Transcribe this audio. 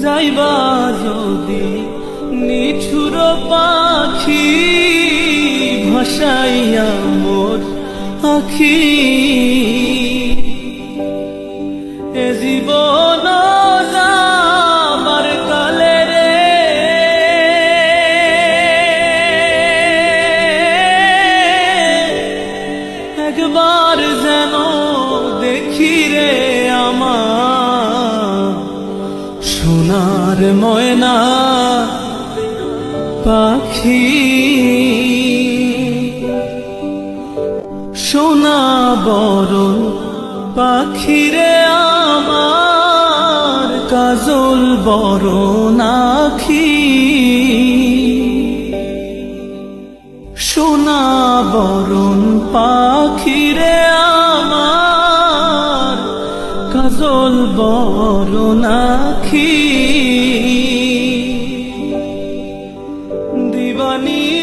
যাইবা যদি নিঠুর পাখি ভাসাইয়া মোর আখি, এ জীবন যাবার কালে রে একবার যেন দেখি রে আমার সোনার ময়না পাখি। সোনা বরণ পাখি রে আমার কাজল বরণ আখি, সোনা বরণ পাখি রে আমার কাজল বরণ আখি। দিবানি